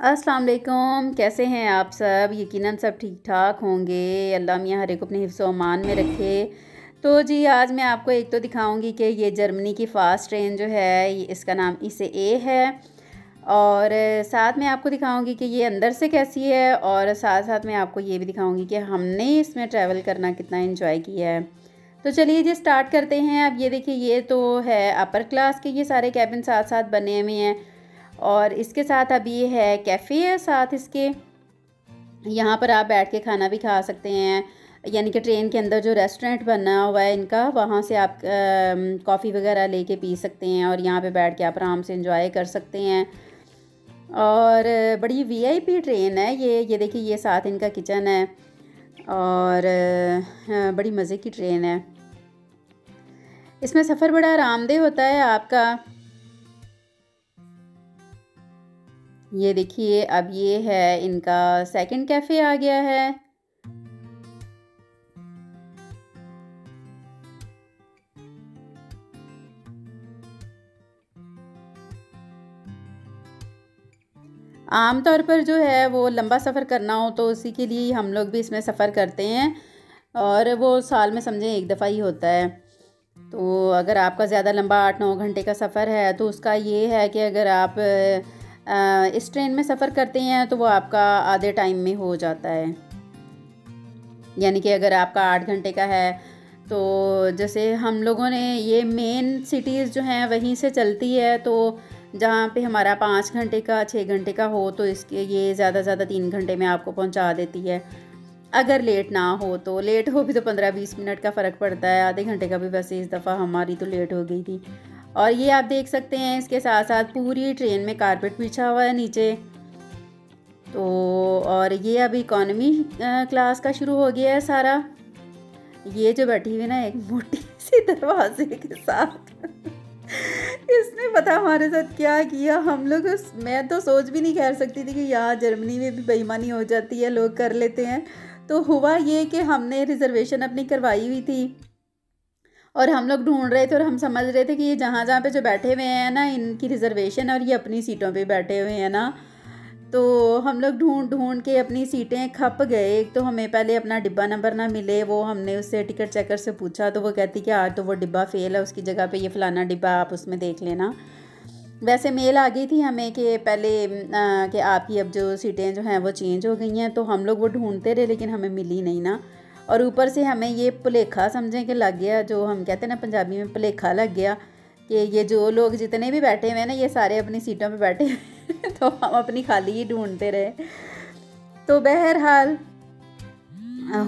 अस्सलाम वालेकुम। कैसे हैं आप सब? यकीनन सब ठीक ठाक होंगे। अल्लाह मियाँ हर एक को अपने हिफ्ज़ व अमान में रखे। तो जी आज मैं आपको एक तो दिखाऊंगी कि ये जर्मनी की फ़ास्ट ट्रेन जो है इसका नाम इसे ए है, और साथ में आपको दिखाऊंगी कि ये अंदर से कैसी है, और साथ साथ मैं आपको ये भी दिखाऊंगी कि हमने इसमें ट्रैवल करना कितना इंजॉय किया है। तो चलिए जी स्टार्ट करते हैं। अब ये देखिए, ये तो है अपर क्लास के, ये सारे कैबिन साथ साथ बने हुए हैं, और इसके साथ अब ये है कैफ़े है साथ इसके। यहाँ पर आप बैठ के खाना भी खा सकते हैं, यानी कि ट्रेन के अंदर जो रेस्टोरेंट बना हुआ है इनका, वहाँ से आप कॉफ़ी वगैरह लेके पी सकते हैं, और यहाँ पे बैठ के आप आराम से इंजॉय कर सकते हैं। और बड़ी वीआईपी ट्रेन है ये देखिए, ये साथ इनका किचन है, और बड़ी मज़े की ट्रेन है। इसमें सफ़र बड़ा आरामदेह होता है आपका। ये देखिए, अब ये है इनका सेकंड कैफ़े आ गया है। आम तौर पर जो है वो लंबा सफ़र करना हो तो उसी के लिए हम लोग भी इसमें सफ़र करते हैं, और वो साल में समझें एक दफ़ा ही होता है। तो अगर आपका ज़्यादा लंबा 8-9 घंटे का सफ़र है तो उसका ये है कि अगर आप इस ट्रेन में सफ़र करते हैं तो वो आपका आधे टाइम में हो जाता है। यानी कि अगर आपका 8 घंटे का है तो जैसे हम लोगों ने ये मेन सिटीज़ जो हैं वहीं से चलती है, तो जहाँ पे हमारा 5 घंटे का 6 घंटे का हो तो इसके ये ज़्यादा से ज़्यादा 3 घंटे में आपको पहुँचा देती है। अगर लेट ना हो तो, लेट हो भी तो 15-20 मिनट का फ़र्क पड़ता है, आधे घंटे का भी। वैसे इस दफ़ा हमारी तो लेट हो गई थी। और ये आप देख सकते हैं इसके साथ साथ पूरी ट्रेन में कारपेट बिछा हुआ है नीचे। तो और ये अभी इकॉनमी क्लास का शुरू हो गया है सारा। ये जो बैठी हुई ना एक मोटी सी दरवाजे के साथ इसने पता हमारे साथ क्या किया। हम लोग मैं तो सोच भी नहीं कर सकती थी कि यहाँ जर्मनी में भी बेईमानी हो जाती है, लोग कर लेते हैं। तो हुआ ये कि हमने रिजर्वेशन अपनी करवाई हुई थी, और हम लोग ढूंढ रहे थे, और हम समझ रहे थे कि ये जहाँ जहाँ पे जो बैठे हुए हैं ना इनकी रिजर्वेशन, और ये अपनी सीटों पे बैठे हुए हैं ना। तो हम लोग ढूंढ ढूंढ के अपनी सीटें खप गए। एक तो हमें पहले अपना डिब्बा नंबर ना मिले, वो हमने उससे टिकट चेकर से पूछा तो वो कहती कि आज तो वो डिब्बा फेल है, उसकी जगह पे ये फ़लाना डिब्बा आप उसमें देख लेना। वैसे मेल आ गई थी हमें कि पहले कि आपकी अब जो सीटें जो हैं वो चेंज हो गई हैं। तो हम लोग वो ढूंढते रहे लेकिन हमें मिली नहीं ना। और ऊपर से हमें ये भुलेखा समझें कि लग गया, जो हम कहते हैं ना पंजाबी में, भुलेखा लग गया कि ये जो लोग जितने भी बैठे हुए हैं ना ये सारे अपनी सीटों पे बैठे हुए तो हम अपनी खाली ही ढूंढते रहे। तो बहरहाल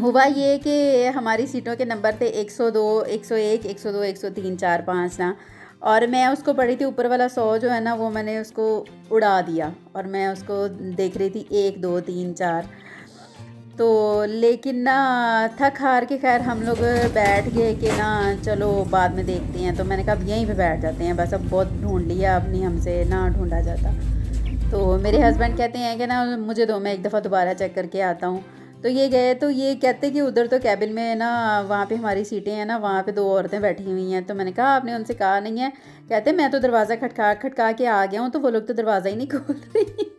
हुआ ये कि हमारी सीटों के नंबर थे 102, 101, 102, 103, 4, 5 ना। और मैं उसको पढ़ी थी ऊपर वाला 100 जो है ना, वो मैंने उसको उड़ा दिया, और मैं उसको देख रही थी 1, 2, 3, 4। तो लेकिन ना थक हार के खैर हम लोग बैठ गए कि ना चलो बाद में देखते हैं। तो मैंने कहा अब यहीं पे बैठ जाते हैं, बस अब बहुत ढूंढ लिया, अब नहीं हमसे ना ढूंढा जाता। तो मेरे हस्बैंड कहते हैं कि ना मुझे दो, मैं एक दफ़ा दोबारा चेक करके आता हूँ। तो ये गए तो ये कहते कि उधर तो कैबिन में ना, वहाँ पे हमारी सीटें हैं ना, वहाँ पे दो औरतें बैठी हुई हैं। तो मैंने कहा आपने उनसे कहा नहीं है? कहते मैं तो दरवाज़ा खटका खटका के आ गया हूँ, तो वो लोग तो दरवाज़ा ही नहीं खोल रही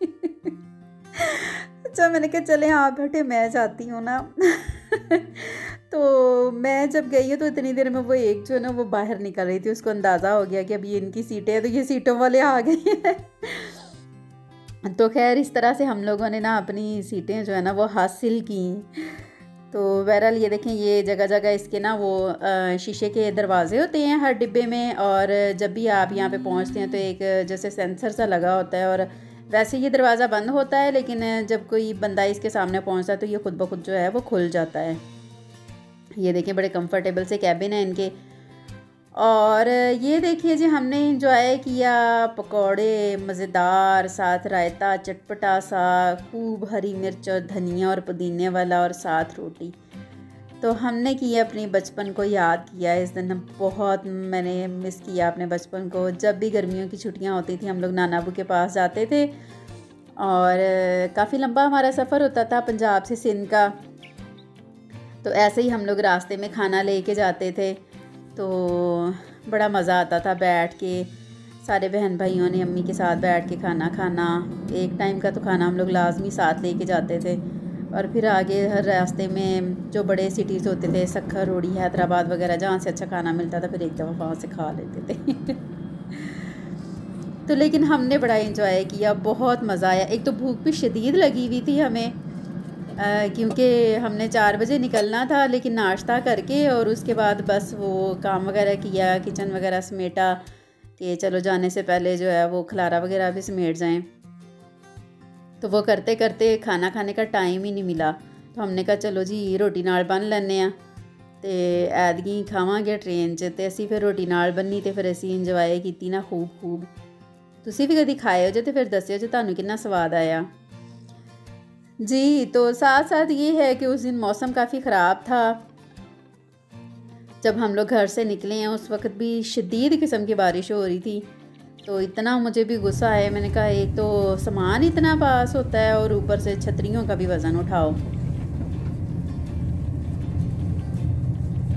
अच्छा मैंने कहा चले आप बैठे, मैं जाती हूँ ना तो मैं जब गई हूँ तो इतनी देर में वो एक जो है ना वो बाहर निकल रही थी, उसको अंदाज़ा हो गया कि अब ये इनकी सीटें हैं, तो ये सीटों वाले आ गए हैं तो खैर इस तरह से हम लोगों ने ना अपनी सीटें जो है ना वो हासिल की। तो बहरहाल ये देखें, ये जगह जगह इसके ना वो शीशे के दरवाजे होते हैं हर डिब्बे में, और जब भी आप यहाँ पे पहुँचते हैं तो एक जैसे सेंसर सा लगा होता है, और वैसे ये दरवाज़ा बंद होता है, लेकिन जब कोई बंदा इसके सामने पहुँचता है तो ये खुद ब खुद जो है वो खुल जाता है। ये देखें बड़े कंफर्टेबल से कैबिन है इनके। और ये देखिए जी हमने इंजॉय किया, पकौड़े मज़ेदार, साथ रायता चटपटा सा, खूब हरी मिर्च और धनिया और पुदीने वाला, और साथ रोटी। तो हमने किया अपनी बचपन को याद किया इस दिन। बहुत मैंने मिस किया अपने बचपन को। जब भी गर्मियों की छुट्टियां होती थी हम लोग नाना अबू के पास जाते थे, और काफ़ी लंबा हमारा सफ़र होता था पंजाब से सिंध का। तो ऐसे ही हम लोग रास्ते में खाना लेके जाते थे, तो बड़ा मज़ा आता था बैठ के सारे बहन भाइयों ने अम्मी के साथ बैठ के खाना खाना। एक टाइम का तो खाना हम लोग लाजमी साथ लेके जाते थे। और फिर आगे हर रास्ते में जो बड़े सिटीज़ होते थे, सक्खर, रोड़ी, हैदराबाद वगैरह, जहाँ से अच्छा खाना मिलता था, फिर एक दफ़ा वहाँ से खा लेते थे। तो लेकिन हमने बड़ा एंजॉय किया, बहुत मज़ा आया। एक तो भूख भी शदीद लगी हुई थी हमें, क्योंकि हमने 4 बजे निकलना था, लेकिन नाश्ता करके और उसके बाद बस वो काम वगैरह किया, किचन वगैरह समेटा कि चलो जाने से पहले जो है वो खलारा वगैरह भी समेट जाएं। तो वो करते करते खाना खाने का टाइम ही नहीं मिला। तो हमने कहा चलो जी रोटी नाल बन लैने आ ते ऐदगी खावांगे ट्रेन च। ते असी फिर रोटी नाल बन्नी ते फिर असी इंजॉय कीती ना खूब। तुसी भी कभी खाए हो जो तो फिर दस्सियो जो तुहानू कितना स्वाद आया जी। तो साथ साथ ये है कि उस दिन मौसम काफ़ी ख़राब था। जब हम लोग घर से निकले हैं उस वक्त भी शदीद किस्म की बारिश हो रही थी। तो इतना मुझे भी गुस्सा आया, मैंने कहा एक तो सामान इतना पास होता है और ऊपर से छतरियों का भी वज़न उठाओ।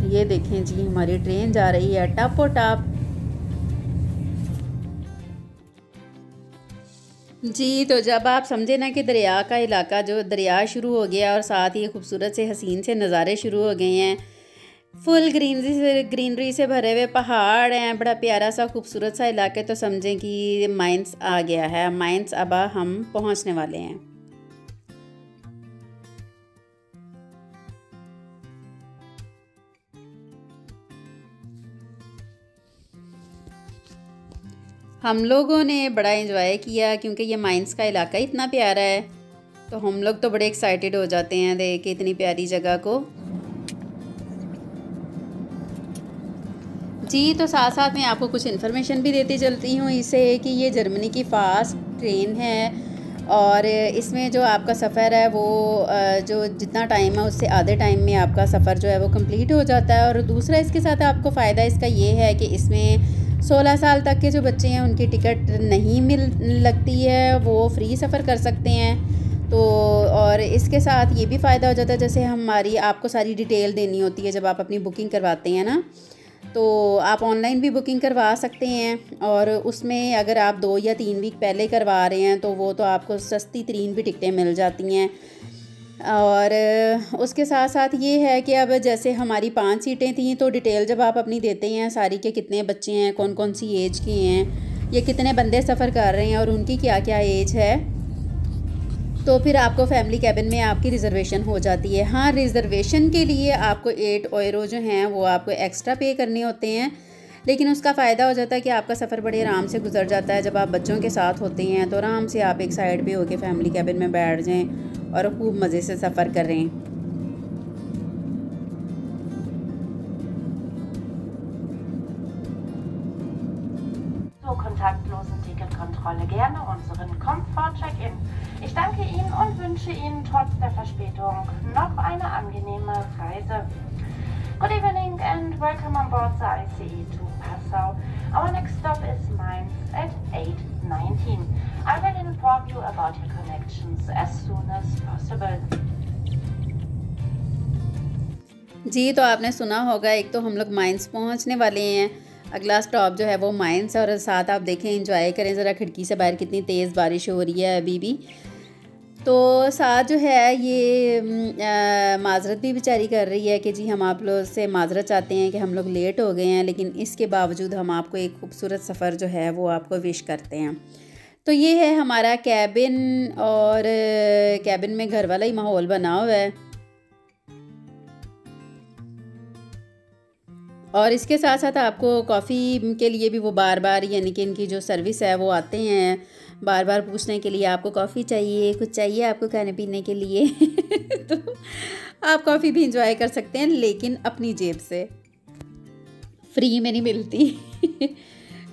ये देखें जी हमारी ट्रेन जा रही है टपो टप जी। तो जब आप समझे ना कि दरिया का इलाका जो दरिया शुरू हो गया और साथ ही खूबसूरत से हसीन से नज़ारे शुरू हो गए हैं, फुल ग्रीनरी से भरे हुए पहाड़ हैं, बड़ा प्यारा सा खूबसूरत सा इलाका, तो समझें कि माइंस आ गया है। माइंस अब हम पहुंचने वाले हैं। हम लोगों ने बड़ा एंजॉय किया क्योंकि ये माइंस का इलाका इतना प्यारा है। तो हम लोग तो बड़े एक्साइटेड हो जाते हैं देख के इतनी प्यारी जगह को जी। तो साथ साथ मैं आपको कुछ इन्फॉर्मेशन भी देती चलती हूँ इससे कि ये जर्मनी की फ़ास्ट ट्रेन है और इसमें जो आपका सफ़र है वो जो जितना टाइम है उससे आधे टाइम में आपका सफ़र जो है वो कंप्लीट हो जाता है। और दूसरा इसके साथ आपको फ़ायदा इसका ये है कि इसमें 16 साल तक के जो बच्चे हैं उनकी टिकट नहीं लगती है, वो फ्री सफ़र कर सकते हैं। तो और इसके साथ ये भी फ़ायदा हो जाता है, जैसे हमारी आपको सारी डिटेल देनी होती है जब आप अपनी बुकिंग करवाते हैं ना, तो आप ऑनलाइन भी बुकिंग करवा सकते हैं। और उसमें अगर आप 2 या 3 वीक पहले करवा रहे हैं तो वो तो आपको सस्ती तरीन भी टिकटें मिल जाती हैं। और उसके साथ साथ ये है कि अब जैसे हमारी 5 सीटें थीं, तो डिटेल जब आप अपनी देते हैं सारी के कितने बच्चे हैं, कौन कौन सी एज के हैं, ये कितने बंदे सफ़र कर रहे हैं और उनकी क्या क्या एज है, तो फिर आपको फैमिली कैबिन में आपकी रिज़र्वेशन हो जाती है। हाँ, रिज़र्वेशन के लिए आपको 8 यूरो जो हैं वो आपको एक्स्ट्रा पे करने होते हैं, लेकिन उसका फ़ायदा हो जाता है कि आपका सफ़र बड़े आराम से गुजर जाता है। जब आप बच्चों के साथ होते हैं तो आराम से आप एक साइड पे होके फैमिली कैबिन में बैठ जाएं और खूब मज़े से सफ़र करें। Kontaktlosen Ticketkontrolle gerne unseren Comfort-Check-In. Ich danke Ihnen und wünsche Ihnen trotz der Verspätung noch eine angenehme Reise. Good evening and welcome on board the ICE to Passau. Our next stop is Mainz at 8:19. I will inform you about your connections as soon as possible. जी, तो आपने सुना होगा एक तो हम लोग mines पहुंचने वाले हैं, अगला स्टॉप जो है वो माइंस, और साथ आप देखें एंजॉय करें ज़रा खिड़की से बाहर कितनी तेज़ बारिश हो रही है अभी भी। तो साथ जो है ये माज़रत भी बेचारी कर रही है कि जी हम आप लोग से माज़रत चाहते हैं कि हम लोग लेट हो गए हैं, लेकिन इसके बावजूद हम आपको एक खूबसूरत सफ़र जो है वो आपको विश करते हैं। तो ये है हमारा कैबिन और कैबिन में घर वाला ही माहौल बना हुआ है। और इसके साथ साथ आपको कॉफ़ी के लिए भी वो बार बार यानी कि इनकी जो सर्विस है वो आते हैं बार बार पूछने के लिए, आपको कॉफ़ी चाहिए, कुछ चाहिए आपको खाने पीने के लिए तो आप कॉफ़ी भी इंजॉय कर सकते हैं, लेकिन अपनी जेब से, फ्री में नहीं मिलती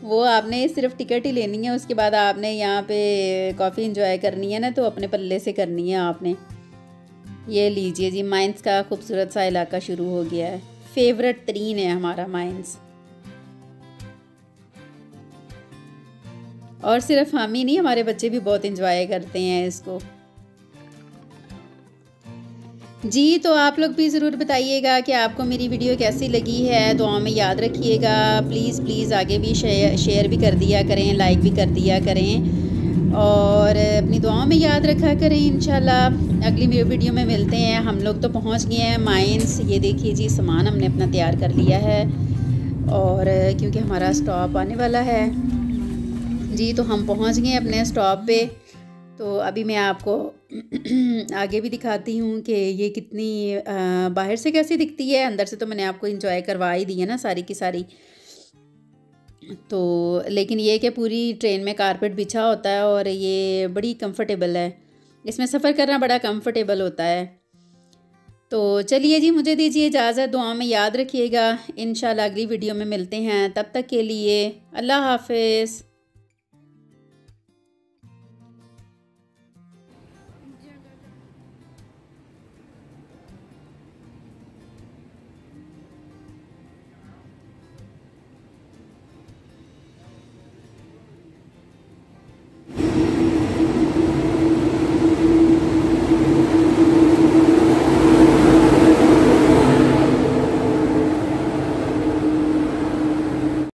वो आपने सिर्फ टिकट ही लेनी है, उसके बाद आपने यहाँ पे कॉफ़ी इंजॉय करनी है ना तो अपने पल्ले से करनी है आपने। ये लीजिए जी, माइंस का खूबसूरत सा इलाका शुरू हो गया है, फेवरेट तरीन है हमारा माइंस। और सिर्फ हम ही नहीं, हमारे बच्चे भी बहुत एंजॉय करते हैं इसको। जी, तो आप लोग भी ज़रूर बताइएगा कि आपको मेरी वीडियो कैसी लगी है। दुआओं में याद रखिएगा। प्लीज़ प्लीज़ आगे भी शेयर भी कर दिया करें, लाइक भी कर दिया करें और अपनी दुआओं में याद रखा करें। इंशाल्लाह अगली वीडियो में मिलते हैं। हम लोग तो पहुंच गए हैं माइंस। ये देखिए जी, सामान हमने अपना तैयार कर लिया है और क्योंकि हमारा स्टॉप आने वाला है जी, तो हम पहुंच गए अपने स्टॉप पे। तो अभी मैं आपको आगे भी दिखाती हूँ कि ये कितनी बाहर से कैसी दिखती है। अंदर से तो मैंने आपको इंजॉय करवा ही दी है ना सारी की सारी। तो लेकिन ये कि पूरी ट्रेन में कारपेट बिछा होता है और ये बड़ी कंफर्टेबल है। इसमें सफ़र करना बड़ा कंफर्टेबल होता है। तो चलिए जी, मुझे दीजिए इजाज़त। दुआ में याद रखिएगा। इंशाल्लाह अगली वीडियो में मिलते हैं। तब तक के लिए अल्लाह हाफ़िज़।